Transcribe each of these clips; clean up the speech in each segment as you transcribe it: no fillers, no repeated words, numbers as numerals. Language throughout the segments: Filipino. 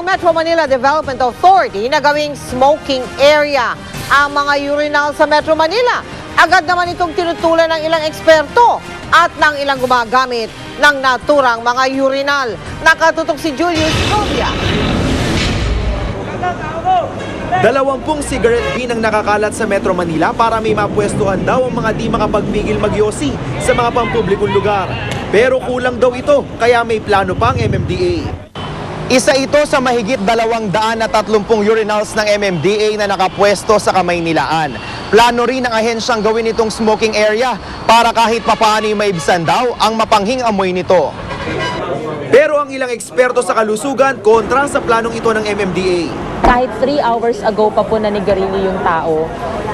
ng Metro Manila Development Authority na gawing smoking area ang mga urinal sa Metro Manila. Agad naman itong tinutulan ng ilang eksperto at ng ilang gumagamit ng naturang mga urinal. Nakatutok si Julius Sovia. 20 cigarette bin ang nakakalat sa Metro Manila para may mapwestuhan daw ang mga di makapagpigil magyosi sa mga pampublikong lugar. Pero kulang daw ito, kaya may plano pang MMDA. Isa ito sa mahigit 230 urinals ng MMDA na nakapwesto sa Kamaynilaan. Plano rin ng ahensyang gawin itong smoking area para kahit papaano maibsan daw ang mapanghing amoy nito. Pero ang ilang eksperto sa kalusugan kontra sa planong ito ng MMDA. Kahit 3 hours ago pa po nanigarilyo yung tao,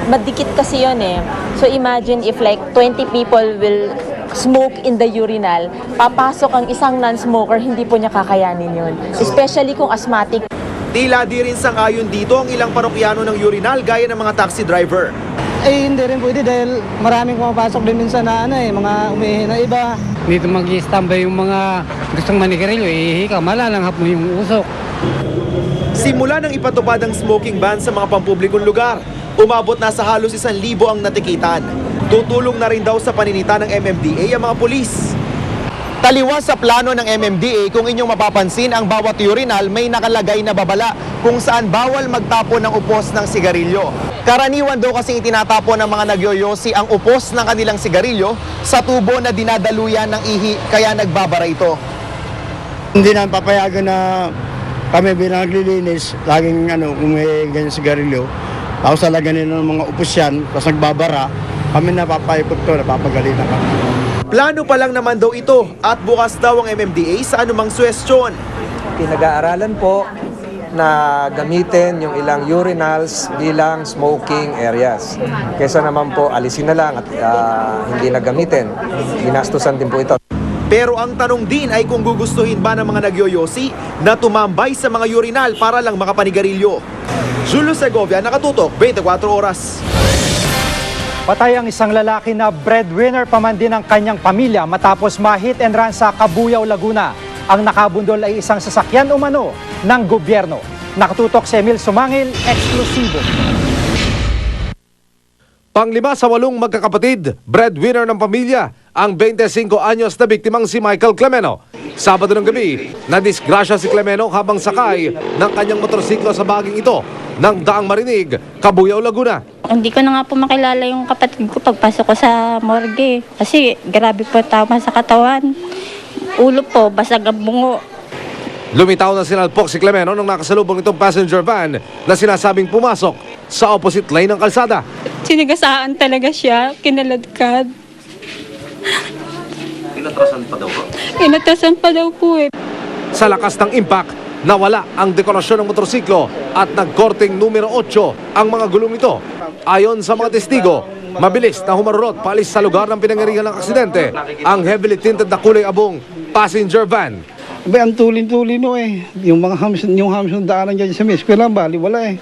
madikit kasi yun eh. So imagine if like 20 people will smoke in the urinal, papasok ang isang non-smoker, hindi po niya kakayanin yun. Especially kung asthmatic. Tila di rin sang-ayon dito ang ilang parokyano ng urinal gaya ng mga taxi driver. Eh, hindi rin pwede dahil maraming pumapasok din minsan na mga umihi na iba. Dito mag-i-standby yung mga gustong manigarilyo, ihi ka, malalanghap mo yung usok. Simula nang ipatupad ang smoking ban sa mga pampublikong lugar, umabot na sa halos 1,000 ang natikitan. Tutulong na rin daw sa paninita ng MMDA ang mga pulis. Taliwas sa plano ng MMDA, kung inyong mapapansin, ang bawat urinal may nakalagay na babala kung saan bawal magtapon ng upos ng sigarilyo. Karaniwan daw kasing itinatapon ng mga nagyoyosi ang upos ng kanilang sigarilyo sa tubo na dinadaluyan ng ihi, kaya nagbabara ito. Hindi na papayagan na kami bilang naglilinis, laging kung may ganyan sigarilyo. Tapos talaga nila ng mga upos yan, tapos nagbabara, kami napapaikot to, napapagalitan kami. Plano pa lang naman daw ito at bukas daw ang MMDA sa anumang suwestyon. Pinag-aaralan po na gamitin yung ilang urinals bilang smoking areas. Kesa naman po alisin na lang at hindi na gamitin. Ginastusan din po ito. Pero ang tanong din ay kung gugustuhin ba ng mga nagyoyosi na tumambay sa mga urinal para lang makapanigarilyo. Julio Segovia, nakatutok, 24 oras. Patay ang isang lalaki na breadwinner pa man din ng kanyang pamilya matapos ma-hit and run sa Cabuyao, Laguna. Ang nakabundol ay isang sasakyan umano ng gobyerno. Nakatutok si Emil Sumangil, eksklusibo. Panglima sa 8 magkakapatid, breadwinner ng pamilya, ang 25 anyos na biktimang si Michael Clemeno. Sabado ng gabi, nadisgrasya si Clemeno habang sakay ng kanyang motorsiklo sa baging ito ng Daang Marinig, Cabuyao, Laguna. Hindi ko na nga po makilala yung kapatid ko pagpasok ko sa morgue. Kasi grabe po tama sa katawan. Ulo po, basag ang bungo. Lumitaw na sinalpok si Clemeno nung nakasalubong itong passenger van na sinasabing pumasok sa opposite lane ng kalsada. Sinigasaan talaga siya, kinaladkad. Inatrasan pa daw po? Inatrasan pa daw po eh. Sa lakas ng impact, nawala ang dekorasyon ng motorsiklo at nagkorting numero 8 ang mga gulong ito. Ayon sa mga testigo, mabilis na humarurot paalis sa lugar ng pinangyarihan ng aksidente ang heavily tinted na kulay abong passenger van. Ba, ang tulin-tulin yung mga hams ng daanan dyan sa eskwela, bali wala eh.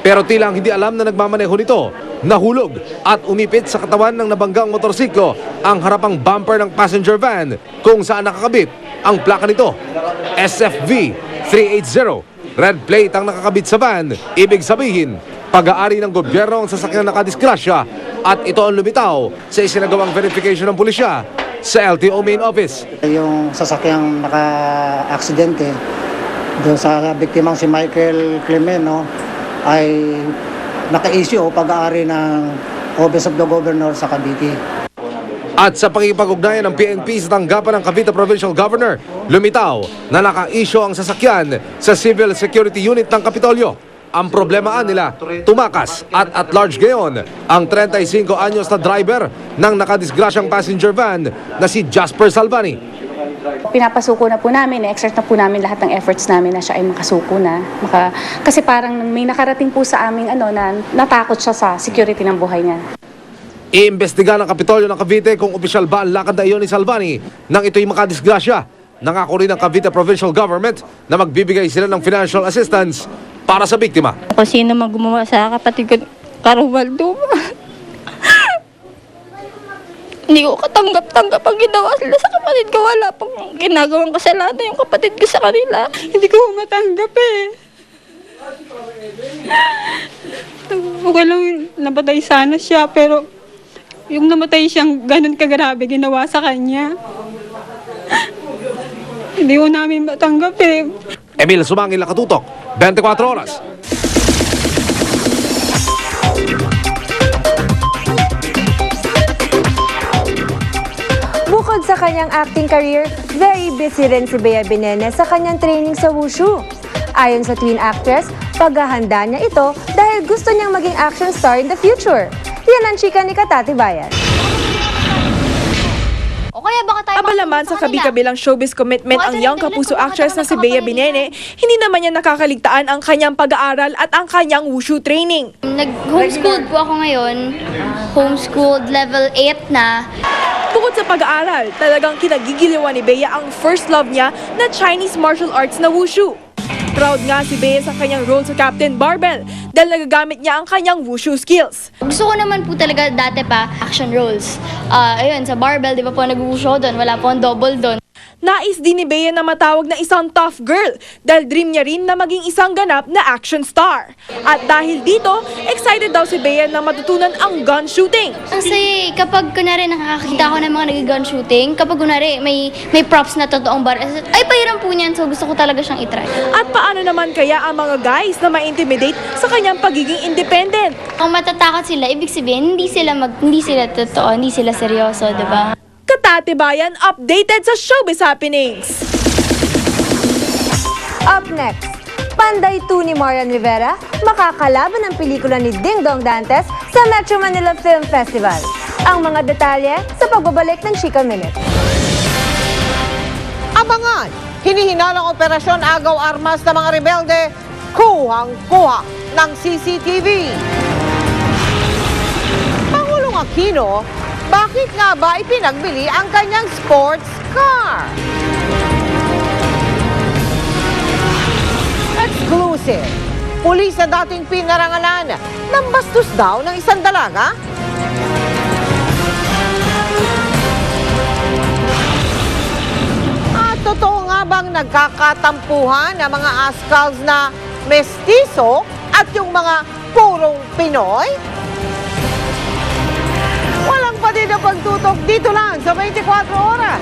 Pero tila hindi alam na nagmamaneho nito, nahulog at umipit sa katawan ng nabanggang motorsiklo ang harapang bumper ng passenger van kung saan nakakabit ang plaka nito. SFV 380. Red plate ang nakakabit sa van. Ibig sabihin, pag-aari ng gobyerno ang sasakyang nakadisgrasya at ito ang lumitaw sa isinagawang verification ng pulisya sa LTO main office. Yung sasakyang naka-aksidente doon sa biktimang si Michael Clemeno ay naka-issue o pag-aari ng Office of the Governor sa Cavite. At sa pakikipag-ugnayan ng PNP sa tanggapan ng Cavite Provincial Governor, lumitaw na naka-issue ang sasakyan sa Civil Security Unit ng Kapitolyo. Ang problemaan nila, tumakas at large gayon ang 35 anyos na driver ng nakadisgrasyang passenger van na si Jasper Salvani. Pinapasuko na po namin, na-exert na po namin lahat ng efforts namin na siya ay makasuko na. Kasi parang may nakarating po sa aming na natakot siya sa security ng buhay niya. Iimbestiga ng Kapitolyo ng Cavite kung opisyal ba ang lakad na iyon ni Salvani nang ito'y makadisgrasya. Nangako rin ng Cavite Provincial Government na magbibigay sila ng financial assistance para sa biktima. Kung sino man gumawa sa kapatid ko, Carubaldo. Hindi ko katanggap-tanggap ang ginawa sila sa kapatid ko. Wala pong ginagawang kasalanan yung kapatid ko sa kanila. Hindi ko matanggap eh. Okay lang, namatay sana siya, pero yung namatay siyang ganun kagarabe ginawa sa kanya. Hindi ko namin matanggap eh. Emil Sumangil, nakatutok, 24 oras. Bukod sa kanyang acting career, very busy rin si Bea Binene sa kanyang training sa wushu. Ayon sa twin actress, paghahanda niya ito dahil gusto niyang maging action star in the future. Yan ang chika ni Katati Bayan. O kaya baka tayo Abala man sa kabi-kabilang showbiz commitment ang young kapuso actress na si Bea Binene, hindi naman niya nakakaligtaan ang kanyang pag-aaral at ang kanyang wushu training. Nag-homeschooled po ako ngayon. Homeschooled level 8 na. Bukod sa pag-aaral, talagang kinagigiliwan ni Bea ang first love niya na Chinese martial arts na wushu. Proud nga si Bea sa kanyang role sa Captain Barbell dahil nagagamit niya ang kanyang wushu skills. Gusto ko naman po talaga dati pa action roles. Ayun, sa Barbell, di ba po nag-wushu doon? Wala po ang double doon. Nais din ni Bea na matawag na isang tough girl dahil dream niya rin na maging isang ganap na action star. At dahil dito, excited daw si Bea na matutunan ang gun shooting. Kasi kapag kunwari nakakakita ko ng mga nag-gun shooting, kapag kunwari may props na totoong bar, ay pahiram po niyan, so gusto ko talaga siyang itry. At paano naman kaya ang mga guys na ma-intimidate sa kanyang pagiging independent? Kung matatakot sila, ibig sabihin, hindi sila totoo, hindi sila seryoso, di ba? Katati Bayan, updated sa showbiz happenings. Up next, Panday 2 ni Marian Rivera, makakalaban ang pelikula ni Ding Dong Dantes sa Metro Manila Film Festival. Ang mga detalye sa pagbabalik ng Chika Minute. Abangan, hinihinalang operasyon agaw armas ng mga rebelde, kuhang-kuha ng CCTV. Pangulong Aquino, bakit nga ba ipinagbili ang kanyang sports car? Exclusive. Pulis na dating pinarangalan, nambastos daw ng isang dalaga? At totoo nga bang nagkakatampuhan ang mga Ascals na mestizo at yung mga purong Pinoy? Walang pa din na pagtutok dito lang sa 24 oras.